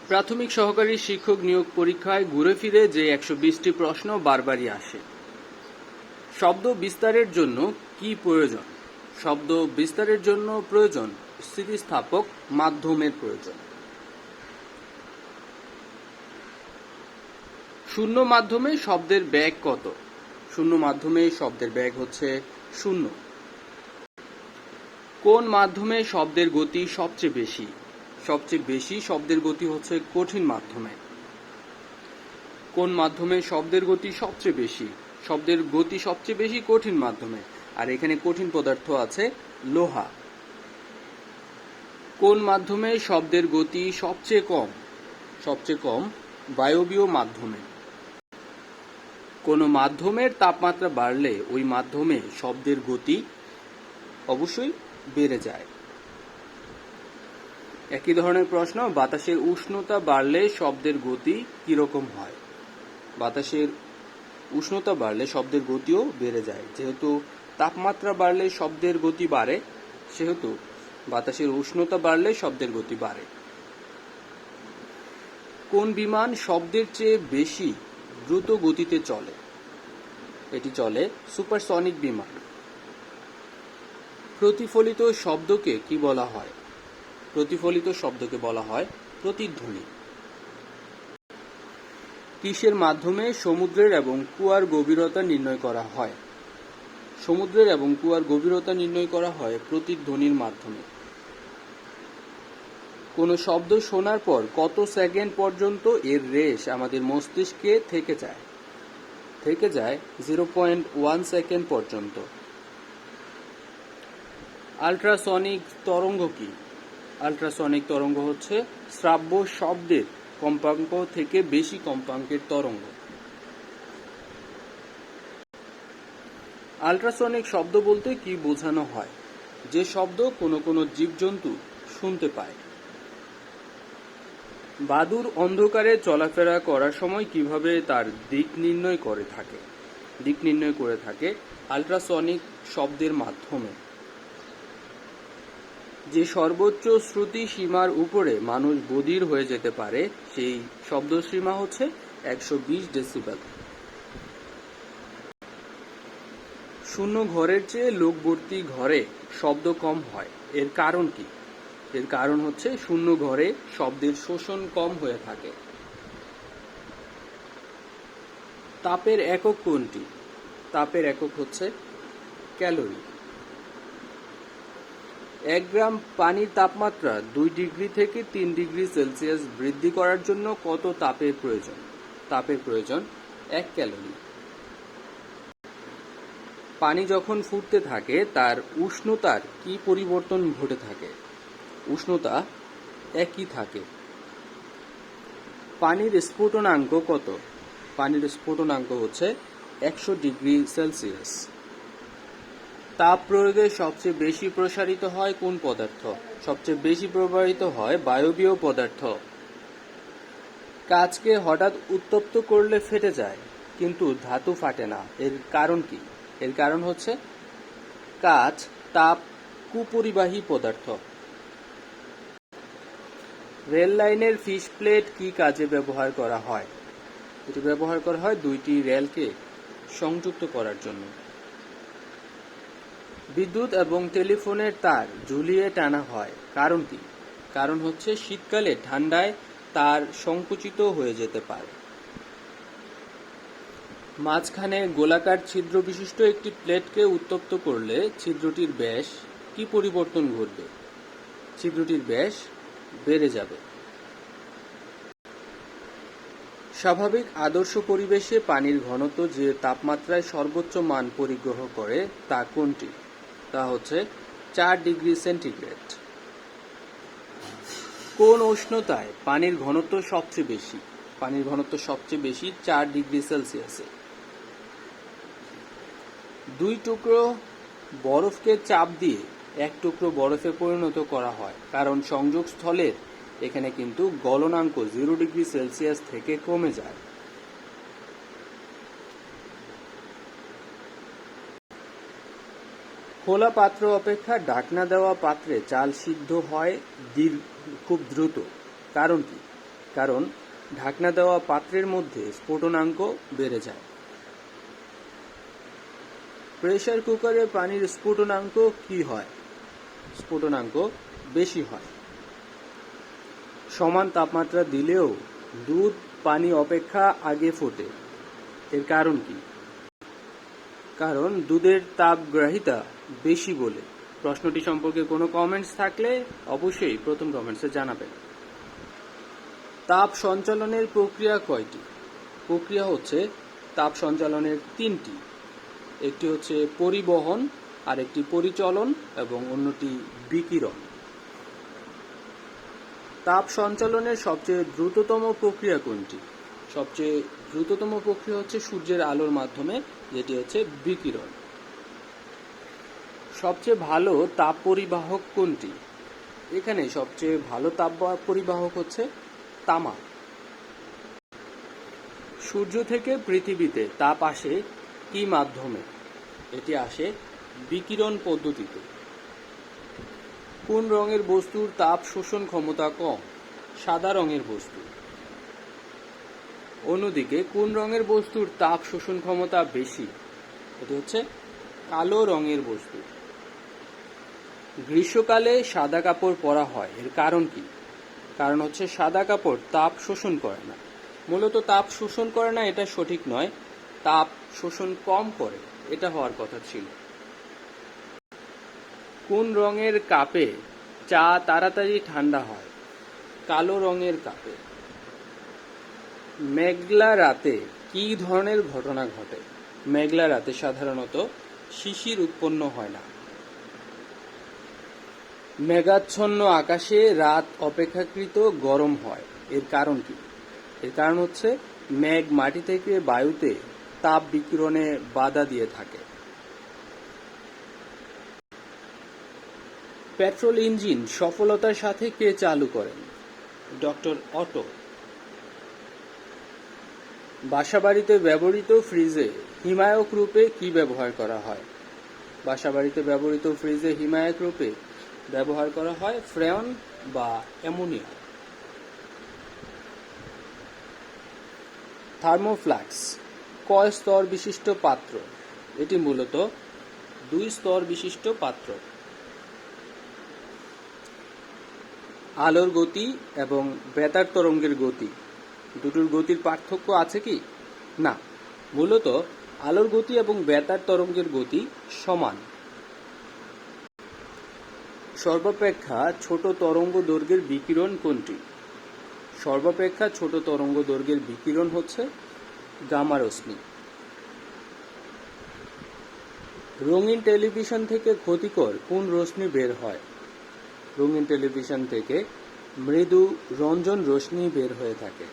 প্রাথমিক সহকারী শিক্ষক নিয়োগ পরীক্ষায় ঘুরে ফিরে যে 120টি প্রশ্ন বারবারই আসে। শব্দ বিস্তারের জন্য কি প্রয়োজন? শব্দ বিস্তারের জন্য প্রয়োজন স্থিতিস্থাপক মাধ্যমের প্রয়োজন। শূন্য মাধ্যমে শব্দের বেগ কত? শূন্য মাধ্যমে শব্দের বেগ হচ্ছে 0। কোন মাধ্যমে শব্দের গতি সবচেয়ে বেশি? সবচেয়ে বেশি শব্দের গতি হচ্ছে কঠিন মাধ্যমে। কোন মাধ্যমে শব্দের গতি সবচেয়ে বেশি? শব্দের গতি সবচেয়ে বেশি কঠিন মাধ্যমে, আর এখানে কঠিন পদার্থ আছে লোহা। কোন মাধ্যমে শব্দের গতি সবচেয়ে কম? সবচেয়ে কম বায়বীয় মাধ্যমে। কোন মাধ্যমের তাপমাত্রা বাড়লে ওই মাধ্যমে শব্দের গতি অবশ্যই বেড়ে যায়। একই ধরনের প্রশ্ন, বাতাসের উষ্ণতা বাড়লে শব্দের গতি কিরকম হয়? বাতাসের উষ্ণতা বাড়লে শব্দের গতিও বেড়ে যায়। যেহেতু তাপমাত্রা বাড়লে শব্দের গতি বাড়ে, সেহেতু বাতাসের উষ্ণতা বাড়লে শব্দের গতি বাড়ে। কোন বিমান শব্দের চেয়ে বেশি দ্রুত গতিতে চলে? এটি চলে সুপারসনিক বিমান। প্রতিফলিত শব্দকে কি বলা হয়? প্রতিফলিত শব্দকে বলা হয় প্রতিধ্বনি। কিসের মাধ্যমে সমুদ্রের এবং কুয়ার গভীরতা নির্ণয় করা হয়? সমুদ্রের এবং কুয়ার গভীরতা নির্ণয় করা হয় প্রতিধ্বনির মাধ্যমে। কোনো শব্দ শোনার পর কত সেকেন্ড পর্যন্ত এর রেশ আমাদের মস্তিষ্কে থেকে যায়? থেকে যায় 0.1 সেকেন্ড পর্যন্ত। আল্ট্রাসনিক তরঙ্গ কি? আল্ট্রাসনিক তরঙ্গ হচ্ছে শ্রাব্য শব্দের কম্পাঙ্ক থেকে বেশি কম্পাঙ্কের তরঙ্গ। আল্ট্রাসনিক শব্দ বলতে কি বোঝানো হয়? যে শব্দ কোনো কোনো জীবজন্তু শুনতে পায়। বাদুড় অন্ধকারে চলাফেরা করার সময় কিভাবে তার দিক নির্ণয় করে থাকে আল্ট্রাসনিক শব্দের মাধ্যমে। যে সর্বোচ্চ শ্রুতি সীমার উপরে মানুষ বধির হয়ে যেতে পারে সেই শব্দ সীমা হচ্ছে 120 ডেসিবেল। শূন্য ঘরের চেয়ে লোকভর্তি ঘরে শব্দ কম হয়, এর কারণ কি? এর কারণ হচ্ছে শূন্য ঘরে শব্দের শোষণ কম হয়ে থাকে। তাপের একক কোনটি? তাপের একক হচ্ছে ক্যালোরি। 1 গ্রাম পানির তাপমাত্রা 2 ডিগ্রি থেকে 3 ডিগ্রি সেলসিয়াস বৃদ্ধি করার জন্য কত তাপের প্রয়োজন? তাপের প্রয়োজন 1 ক্যালোরি। পানি যখন ফুটতে থাকে তার উষ্ণতার কি পরিবর্তন ঘটে থাকে? উষ্ণতা একই থাকে। পানির স্ফুটনাঙ্ক কত? পানির স্ফুটনাঙ্ক হচ্ছে 100 ডিগ্রি সেলসিয়াস। তাপ প্রয়োগে সবচেয়ে বেশি প্রসারিত হয় কোন পদার্থ? সবচেয়ে বেশি প্রবাহিত হয় বায়বীয় পদার্থ। কাচকে হঠাৎ উত্তপ্ত করলে ফেটে যায়, কিন্তু ধাতু ফাটে না, এর কারণ কি? এর কারণ হচ্ছে কাচ তাপ কুপরিবাহী পদার্থ। রেল লাইনের ফিশ প্লেট কি কাজে ব্যবহার করা হয়? এটি ব্যবহার করা হয় দুইটি রেলকে সংযুক্ত করার জন্য। বিদ্যুৎ এবং টেলিফোনের তার ঝুলিয়ে টানা হয়, কারণ কি? কারণ হচ্ছে শীতকালে ঠান্ডায় তার সংকুচিত হয়ে যেতে পারে। মাঝখানে গোলাকার ছিদ্র বিশিষ্ট একটি প্লেটকে উত্তপ্ত করলে ছিদ্রটির ব্যাস কি পরিবর্তন ঘটবে? ছিদ্রটির ব্যাস বেড়ে যাবে। স্বাভাবিক আদর্শ পরিবেশে পানির ঘনত্ব যে তাপমাত্রায় সর্বোচ্চ মান পরিগ্রহ করে তা কোনটি? তা হচ্ছে 4 ডিগ্রি সেন্টিগ্রেড। কোন উষ্ণতায় পানির ঘনত্ব সবচেয়ে বেশি? পানির ঘনত্ব সবচেয়ে বেশি 4 ডিগ্রি সেলসিয়াসে। 2 টুকরো বরফকে চাপ দিয়ে 1 টুকরো বরফে পরিণত করা হয়, কারণ সংযোগস্থলের এখানে কিন্তু গলনাঙ্ক 0 ডিগ্রি সেলসিয়াস থেকে কমে যায়। খোলা পাত্র অপেক্ষা ঢাকনা দেওয়া পাত্রে চাল সিদ্ধ হয় খুব দ্রুত, কারণ কি? কারণ ঢাকনা দেওয়া পাত্রের মধ্যে স্ফুটনাঙ্ক বেড়ে যায়। প্রেসার কুকারে পানির স্ফুটনাঙ্ক কি হয়? স্ফুটনাঙ্ক বেশি হয়। সমান তাপমাত্রা দিলেও দুধ পানি অপেক্ষা আগে ফোটে, এর কারণ কি? কারণ দুধের তাপগ্রাহিতা বেশি বলে। প্রশ্নটি সম্পর্কে কোনো কমেন্টস থাকলে অবশ্যই প্রথম কমেন্টসে জানাবেন। তাপ সঞ্চালনের প্রক্রিয়া কয়টি? প্রক্রিয়া হচ্ছে তাপ সঞ্চালনের তিনটি। একটি হচ্ছে পরিবহন, আরেকটি পরিচলন এবং অন্যটি বিকিরণ। তাপ সঞ্চালনের সবচেয়ে দ্রুততম প্রক্রিয়া কোনটি? সবচেয়ে দ্রুততম প্রক্রিয়া হচ্ছে সূর্যের আলোর মাধ্যমে, যেটি হচ্ছে বিকিরণ। সবচেয়ে ভালো তাপ পরিবাহক কোনটি? এখানে সবচেয়ে ভালো তাপ পরিবাহক হচ্ছে তামা। সূর্য থেকে পৃথিবীতে তাপ আসে কি মাধ্যমে? এটি আসে বিকিরণ পদ্ধতিতে। কোন রঙের বস্তুর তাপ শোষণ ক্ষমতা কম? সাদা রঙের বস্তু। অন্যদিকে কোন রঙের বস্তুর তাপ শোষণ ক্ষমতা বেশি? এটি হচ্ছে কালো রঙের বস্তু। গ্রীষ্মকালে সাদা কাপড় পরা হয়, এর কারণ কি? কারণ হচ্ছে সাদা কাপড় তাপ শোষণ করে না। মূলত তাপ শোষণ করে না এটা সঠিক নয়, তাপ শোষণ কম করে, এটা হওয়ার কথা ছিল। কোন রঙের কাপে চা তাড়াতাড়ি ঠান্ডা হয়? কালো রঙের কাপে। মেঘলা রাতে কি ধরনের ঘটনা ঘটে? মেঘলা রাতে সাধারণত শিশির উৎপন্ন হয় না। মেঘাচ্ছন্ন আকাশে রাত অপেক্ষাকৃত গরম হয়, এর কারণ কি? এর কারণ হচ্ছে মেঘ মাটি থেকে বায়ুতে তাপ বিকিরণে বাধা দিয়ে থাকে। পেট্রোল ইঞ্জিন সফলতার সাথে কে চালু করেন? Doctor auto. বাসাবাড়িতে ব্যবহৃত ফ্রিজে হিমায়ক রূপে কি ব্যবহার করা হয়? বাসাবাড়িতে ব্যবহৃত ফ্রিজে হিমায়ক রূপে ব্যবহার করা হয় ফ্রেয়ন বা অ্যামোনিয়া। থার্মোফ্লাক্স কয় স্তর বিশিষ্ট পাত্র? এটি মূলত 2 স্তর বিশিষ্ট পাত্র। আলোর গতি এবং বেতার তরঙ্গের গতি, দুটোর গতির পার্থক্য আছে কি? না, মূলত আলোর গতি এবং বেতার তরঙ্গের গতি সমান। সর্বাপেক্ষা ছোট তরঙ্গ দৈর্ঘ্যের বিকিরণ কোনটি? সর্বাপেক্ষা ছোট তরঙ্গ দৈর্ঘ্যের বিকিরণ হচ্ছে গামা রশ্মি। রঙিন টেলিভিশন থেকে ক্ষতিকর কোন রশ্মি বের হয়? রঙিন টেলিভিশন থেকে মৃদু রঞ্জন রশ্মি বের হয়ে থাকে।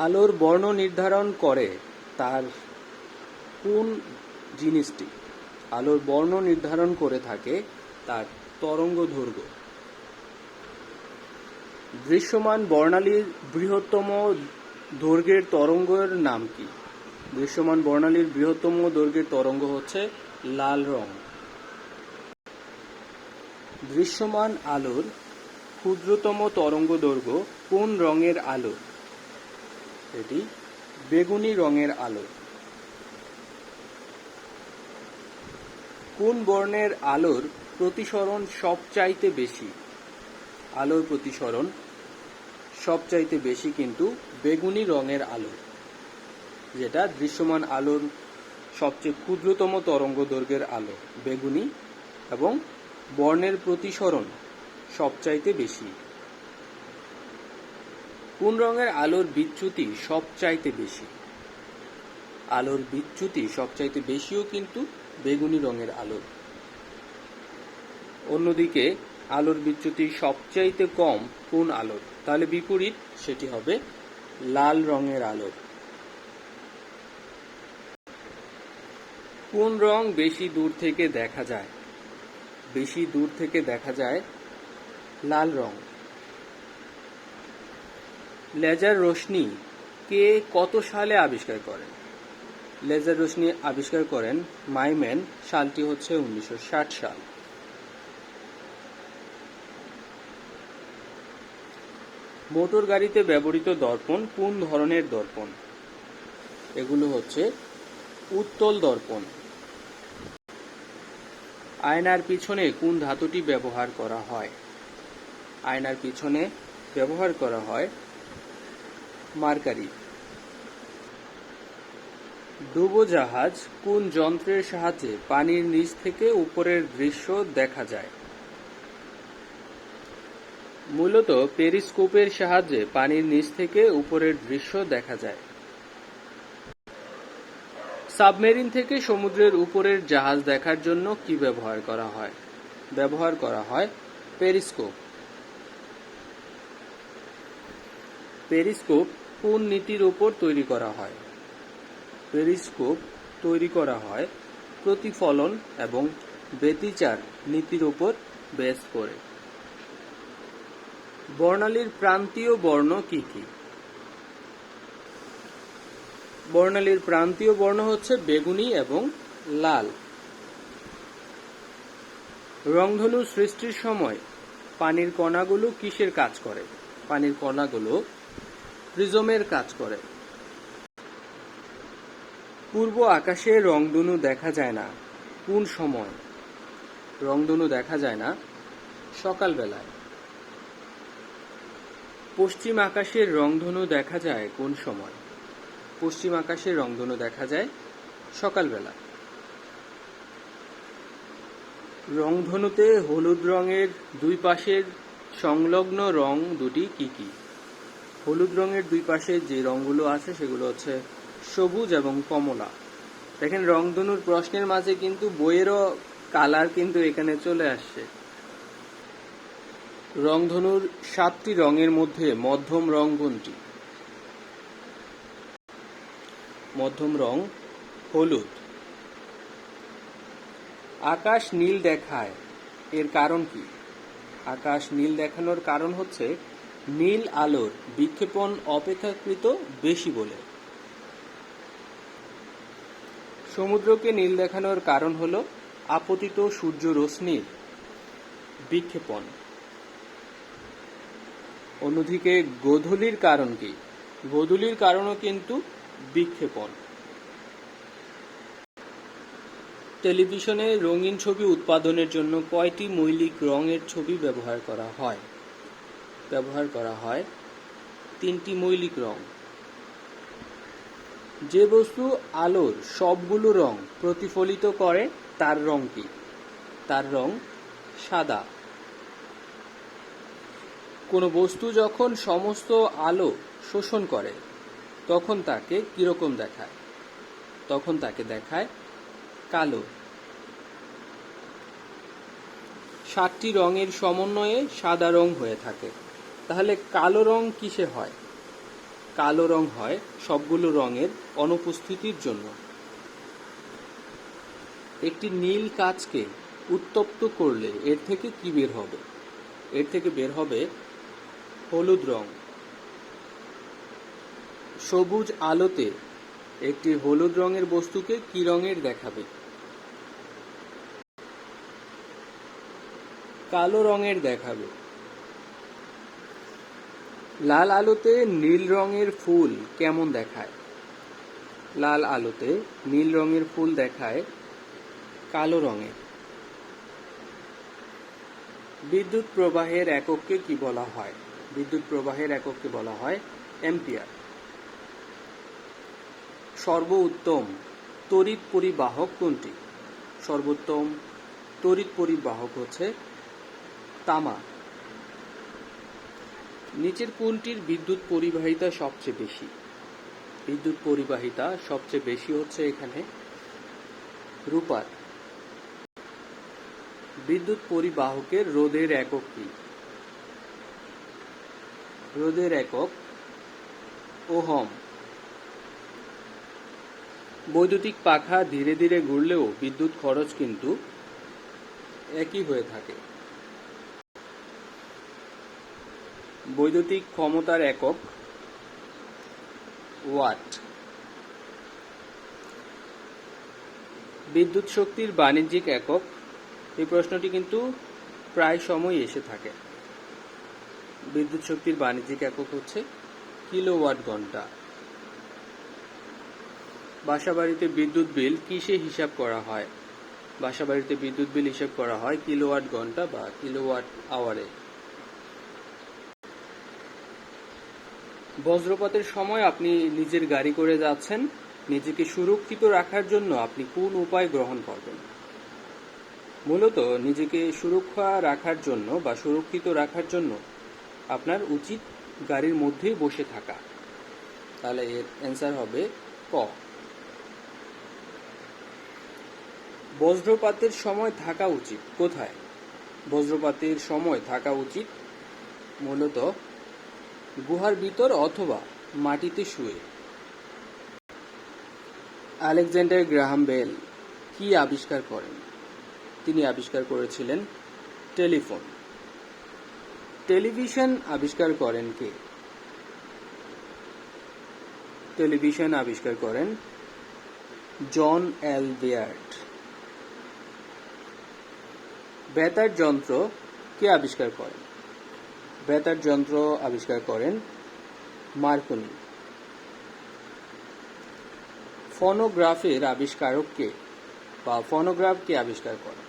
আলোর বর্ণ নির্ধারণ করে তার কোন জিনিসটি? আলোর বর্ণ নির্ধারণ করে থাকে তার তরঙ্গ দৈর্ঘ্য। দৃশ্যমান বর্ণালীর বৃহত্তম দৈর্ঘ্যের তরঙ্গের নাম কি? দৃশ্যমান বর্ণালীর বৃহত্তম দৈর্ঘ্যের তরঙ্গ হচ্ছে লাল রং। দৃশ্যমান আলোর ক্ষুদ্রতম তরঙ্গ দৈর্ঘ্য কোন রঙের আলো? এটি বেগুনি রঙের আলো। কোন বর্ণের আলোর প্রতিসরণ সবচাইতে বেশি? আলোর প্রতিসরণ সবচাইতে বেশি কিন্তু বেগুনি রঙের আলো, যেটা দৃশ্যমান আলোর সবচেয়ে ক্ষুদ্রতম তরঙ্গ দৈর্ঘ্যের আলো বেগুনি, এবং বর্ণের প্রতিসরণ সবচাইতে বেশি। কোন রঙের আলোর বিচ্যুতি সবচাইতে বেশি? আলোর বিচ্যুতি সবচাইতে বেশিও কিন্তু বেগুনি রঙের আলো। অন্যদিকে আলোর বিচ্যুতি সবচাইতে কম কোন আলোর? তাহলে বিপরীত, সেটি হবে লাল রঙের আলোর। কোন রং বেশি দূর থেকে দেখা যায়? বেশি দূর থেকে দেখা যায় লাল রং। লেজার রশ্মি কে কত সালে আবিষ্কার করেন? লেজার রশ্মি আবিষ্কার করেন মাইম্যান, সালটি হচ্ছে 1960 সাল। মোটর গাড়িতে ব্যবহৃত দর্পণ কোন ধরনের দর্পণ? এগুলো হচ্ছে উত্তল দর্পণ। আয়নার পিছনে কোন ধাতুটি ব্যবহার করা হয়? আয়নার পিছনে ব্যবহার করা হয় মার্কারি। ডুবোজাহাজ কোন যন্ত্রের সাহায্যে পানির নিচ থেকে উপরের দৃশ্য দেখা যায়? মূলত পেরিস্কোপের সাহায্যে পানির নিচ থেকে উপরের দৃশ্য দেখা যায়। সাবমেরিন থেকে সমুদ্রের উপরের জাহাজ দেখার জন্য কি ব্যবহার করা হয়? ব্যবহার করা হয় পেরিস্কোপ। পেরিস্কোপ কোন নীতির উপর তৈরি করা হয়? পেরিস্কোপ তৈরি করা হয় প্রতিফলন এবং ব্যতিচার নীতির উপর বেস করে। বর্ণালীর প্রান্তীয় বর্ণ কি কি? বর্ণালীর প্রান্তীয় বর্ণ হচ্ছে বেগুনি এবং লাল। রংধনু সৃষ্টির সময় পানির কণাগুলো কিসের কাজ করে? পানির কণাগুলো প্রিজমের কাজ করে। পূর্ব আকাশে রংধনু দেখা যায় না কোন সময়? রংধনু দেখা যায় না সকালবেলায়। পশ্চিম আকাশের রংধনু দেখা যায় কোন সময়? পশ্চিম আকাশের রংধনু দেখা যায় সকালবেলা। রংধনুতে হলুদ রঙের দুই পাশের সংলগ্ন রং দুটি কি কি? হলুদ রঙের দুই পাশে যে রংগুলো আছে সেগুলো হচ্ছে সবুজ এবং কমলা। দেখেন রংধনুর প্রশ্নের মাঝে কিন্তু বইয়েরও কালার কিন্তু এখানে চলে আসছে। রংধনুর 7টি রঙের মধ্যে মধ্যম রং কোনটি? মধ্যম রং হলুদ। আকাশ নীল দেখায় এর কারণ কি? আকাশ নীল দেখানোর কারণ হচ্ছে নীল আলোর বিক্ষেপণ অপেক্ষাকৃত বেশি বলে। সমুদ্রকে নীল দেখানোর কারণ হলো আপতিত সূর্য রশ্মির বিক্ষেপণ। অন্যদিকে গোধূলির কারণ কি? গোধূলির কারণও কিন্তু বিক্ষেপণ। টেলিভিশনে রঙিন ছবি উৎপাদনের জন্য কয়টি মৌলিক রঙের ছবি ব্যবহার করা হয়? ব্যবহার করা হয় 3টি মৌলিক রং। যে বস্তু আলোর সবগুলো রং প্রতিফলিত করে তার রং কি? তার রং সাদা। কোনো বস্তু যখন সমস্ত আলো শোষণ করে তখন তাকে কিরকম দেখায়? তখন তাকে দেখায় কালো। 7টি রঙের সমন্বয়ে সাদা রং হয়ে থাকে। তাহলে কালো রং কিসে হয়? কালো রং হয় সবগুলো রঙের অনুপস্থিতির জন্য। একটি নীল কাঁচকে উত্তপ্ত করলে এর থেকে কি বের হবে? এর থেকে বের হবে হলুদ রং। সবুজ আলোতে একটি হলুদ রঙের বস্তুকে কি রঙের দেখাবে? কালো রঙের দেখাবে। লাল আলোতে নীল রঙের ফুল কেমন দেখায়? লাল আলোতে নীল রঙের ফুল দেখায় কালো রঙের। বিদ্যুৎ প্রবাহের একককে কি বলা হয়? বিদ্যুৎ প্রবাহের একককে বলা হয় অ্যাম্পিয়ার। সর্বোত্তম তড়িৎ পরিবাহক কোনটি? সর্বোত্তম তড়িৎ পরিবাহক হচ্ছে তামা। নিচের কোনটির বিদ্যুৎ পরিবাহিতা সবচেয়ে বেশি? বিদ্যুৎ পরিবাহিতা সবচেয়ে বেশি হচ্ছে এখানে রূপার। বিদ্যুৎ পরিবাহকের রোধের একক কি? রোধের একক ওহম। বৈদ্যুতিক পাখা ধীরে ধীরে ঘুরলেও বিদ্যুৎ খরচ কিন্তু একই হয়ে থাকে। বৈদ্যুতিক ক্ষমতার একক ওয়াট। বিদ্যুৎ শক্তির বাণিজ্যিক একক, এই প্রশ্নটি কিন্তু প্রায় সময় এসে থাকে। বিদ্যুৎ শক্তির বাণিজ্যিক একক হচ্ছে কিলোওয়াট ঘন্টা। বাসাবাড়িতে বিদ্যুৎ বিল কিসে হিসাব করা হয়? বাসাবাড়িতে বিদ্যুৎ বিল হিসাব করা হয় কিলোওয়াট ঘন্টা বা কিলোওয়াট আওয়ারে। বজ্রপাতের সময় আপনি নিজের গাড়ি করে যাচ্ছেন, নিজেকে সুরক্ষিত রাখার জন্য আপনি কোন উপায় গ্রহণ করবেন? মূলত নিজেকে সুরক্ষা রাখার জন্য বা সুরক্ষিত রাখার জন্য আপনার উচিত গাড়ির মধ্যেই বসে থাকা। তাহলে এর অ্যান্সার হবে ক। বজ্রপাতের সময় থাকা উচিত কোথায়? বজ্রপাতের সময় থাকা উচিত মূলত গুহার ভিতর অথবা মাটিতে শুয়ে। আলেকজান্ডার গ্রাহাম বেল কি আবিষ্কার করেন? তিনি আবিষ্কার করেছিলেন টেলিফোন। টেলিভিশন আবিষ্কার করেন কে? টেলিভিশন আবিষ্কার করেন জন এল বেয়ার্ড। বেতার যন্ত্র কে আবিষ্কার করেন? বেতার যন্ত্র আবিষ্কার করেন মার্কনি। ফোনোগ্রাফের আবিষ্কারক কে বা ফোনোগ্রাফ কে আবিষ্কার করেন?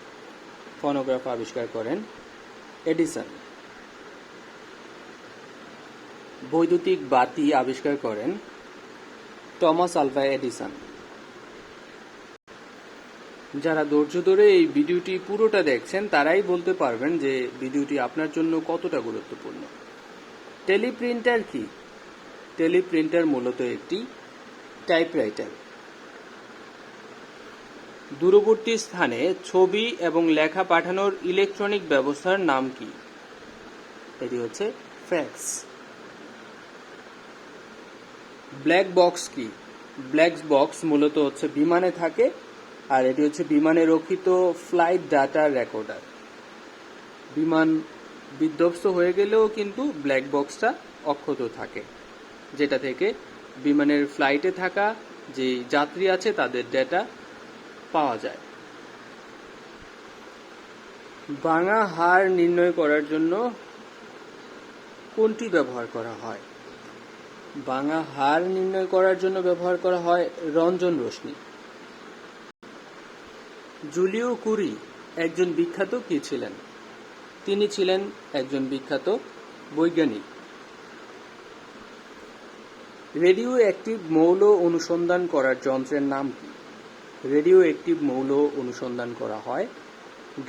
ফোনোগ্রাফ আবিষ্কার করেন এডিসন। বৈদ্যুতিক বাতি আবিষ্কার করেন টমাস আলভা এডিসন। যারা ধৈর্য ধরে এই ভিডিওটি পুরোটা দেখছেন তারাই বলতে পারবেন যে ভিডিওটি আপনার জন্য কতটা গুরুত্বপূর্ণ। টেলিপ্রিন্টার কি? টেলিপ্রিন্টার মূলত একটি টাইপরাইটার। দূরবর্তী স্থানে ছবি এবং লেখা পাঠানোর ইলেকট্রনিক ব্যবস্থার নাম কি? এটি হচ্ছে ফ্যাক্স। ব্ল্যাক বক্স কি? ব্ল্যাক বক্স মূলত হচ্ছে বিমানে থাকে, আর এটি হচ্ছে বিমানে রক্ষিত ফ্লাইট ডাটা রেকর্ডার। বিমান বিধ্বস্ত হয়ে গেলেও কিন্তু ব্ল্যাক বক্সটা অক্ষত থাকে, যেটা থেকে বিমানের ফ্লাইটে থাকা যে যাত্রী আছে তাদের ডেটা পাওয়া যায়। ভাঙা হাড় নির্ণয় করার জন্য কোনটি ব্যবহার করা হয়? ভাঙা হাড় নির্ণয় করার জন্য ব্যবহার করা হয় রঞ্জন রশ্মি। জুলিও কুরি একজন বিখ্যাত কি ছিলেন? তিনি ছিলেন একজন বিখ্যাত বৈজ্ঞানিক। রেডিও অ্যাক্টিভ মৌল অনুসন্ধান করার যন্ত্রের নাম কি? রেডিও অ্যাক্টিভ মৌল অনুসন্ধান করা হয়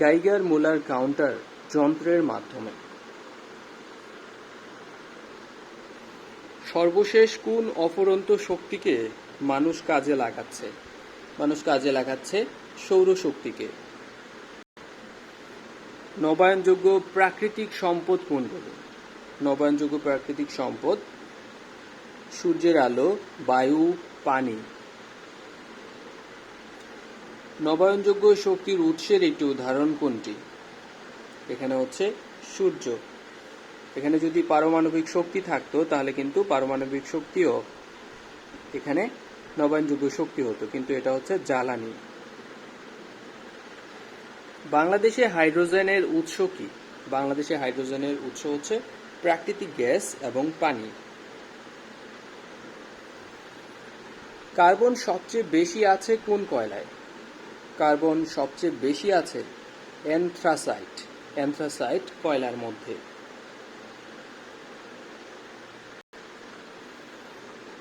গাইগার মুলার কাউন্টার যন্ত্রের মাধ্যমে। সর্বশেষ কোন অফুরন্ত শক্তিকে মানুষ কাজে লাগাচ্ছে? মানুষ কাজে লাগাচ্ছে সৌরশক্তিকে। নবায়নযোগ্য প্রাকৃতিক সম্পদ কোনগুলো? নবায়নযোগ্য প্রাকৃতিক সম্পদ সূর্যের আলো, বায়ু, পানি। নবায়নযোগ্য শক্তির উৎসের একটি উদাহরণ কোনটি? এখানে হচ্ছে সূর্য। এখানে যদি পারমাণবিক শক্তি থাকতো তাহলে কিন্তু পারমাণবিক শক্তিও এখানে নবায়নযোগ্য শক্তি হতো, কিন্তু এটা হচ্ছে জ্বালানি। বাংলাদেশে হাইড্রোজেনের উৎস কি? বাংলাদেশে হাইড্রোজেনের উৎস হচ্ছে প্রাকৃতিক গ্যাস এবং পানি। কার্বন সবচেয়ে বেশি আছে কোন কয়লায়? কার্বন সবচেয়ে বেশি আছে অ্যান্থ্রাসাইট কয়লার মধ্যে।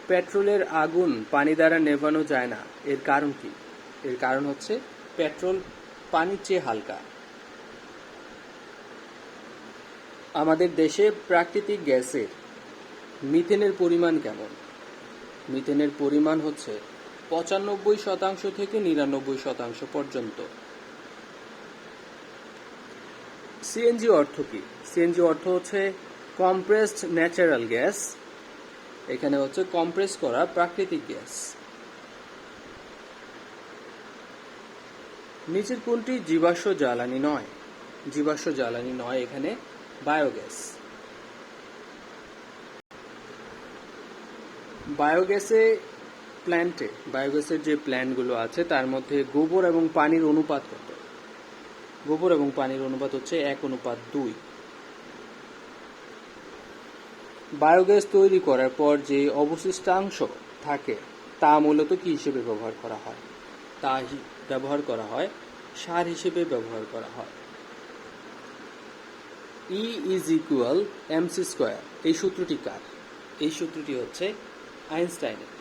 পেট্রোলের আগুন পানি দ্বারা নেভানো যায় না, এর কারণ কি? এর কারণ হচ্ছে পেট্রোল পানির চেয়ে হালকা। আমাদের দেশে প্রাকৃতিক গ্যাসের মিথেনের পরিমাণ কেমন? মিথেনের পরিমাণ হচ্ছে 95% থেকে 99% পর্যন্ত। সিএনজি অর্থ কি? সিএনজি অর্থ হচ্ছে কম্প্রেসড ন্যাচারাল গ্যাস। এখানে হচ্ছে কম্প্রেস করা প্রাকৃতিক গ্যাস। নিচের কোনটি জীবাশ্ম জ্বালানি নয়? জীবাশ্ম জ্বালানি নয় এখানে বায়োগ্যাস। বায়োগ্যাসের যে প্ল্যান্টগুলো আছে তার মধ্যে গোবর এবং পানির অনুপাত কত? গোবর এবং পানির অনুপাত হচ্ছে 1:2। বায়োগ্যাস তৈরি করার পর যে অবশিষ্টাংশ থাকে তা মূলত কি হিসেবে ব্যবহার করা হয়? ব্যবহার করা হয় সার হিসেবে ব্যবহার করা হয়। E = mc²। এই সূত্রটি কার? এই সূত্রটি হচ্ছে আইনস্টাইনের।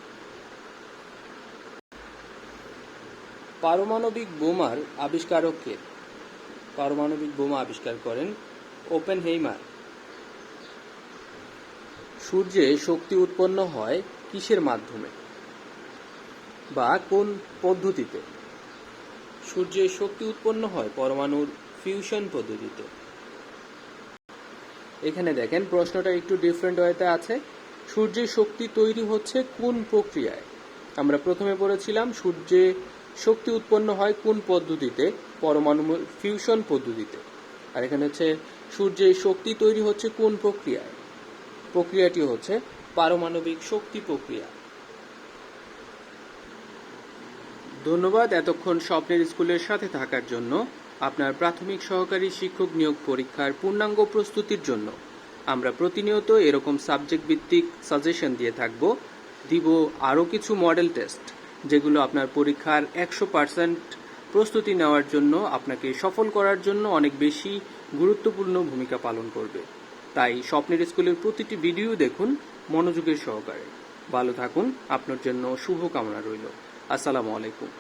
পারমাণবিক বোমার আবিষ্কারক কে? পারমাণবিক বোমা আবিষ্কার করেন ওপেনহেইমার। সূর্যে শক্তি উৎপন্ন হয় কিসের মাধ্যমে বা কোন পদ্ধতিতে? সূর্যে শক্তি উৎপন্ন হয় পরমাণুর ফিউশন পদ্ধতিতে। এখানে দেখেন প্রশ্নটা একটু ডিফারেন্ট ওয়েতে আছে। সূর্যের শক্তি তৈরি হচ্ছে কোন প্রক্রিয়ায়? আমরা প্রথমে পড়েছিলাম সূর্যে শক্তি উৎপন্ন হয় কোন পদ্ধতিতে? পরমাণু ফিউশন পদ্ধতিতে। আর এখানে হচ্ছে সূর্যের শক্তি তৈরি হচ্ছে কোন প্রক্রিয়ায়? প্রক্রিয়াটি হচ্ছে পারমাণবিক শক্তি প্রক্রিয়া। ধন্যবাদ এতক্ষণ স্বপ্নের স্কুলের সাথে থাকার জন্য। আপনার প্রাথমিক সহকারী শিক্ষক নিয়োগ পরীক্ষার পূর্ণাঙ্গ প্রস্তুতির জন্য আমরা প্রতিনিয়ত এরকম সাবজেক্ট ভিত্তিক সাজেশন দিয়ে থাকব। দিব আরও কিছু মডেল টেস্ট যেগুলো আপনার পরীক্ষার 100% প্রস্তুতি নেওয়ার জন্য, আপনাকে সফল করার জন্য অনেক বেশি গুরুত্বপূর্ণ ভূমিকা পালন করবে। তাই স্বপ্নের স্কুলের প্রতিটি ভিডিও দেখুন মনোযোগের সহকারে। ভালো থাকুন, আপনার জন্য শুভকামনা রইল। আসসালামু আলাইকুম।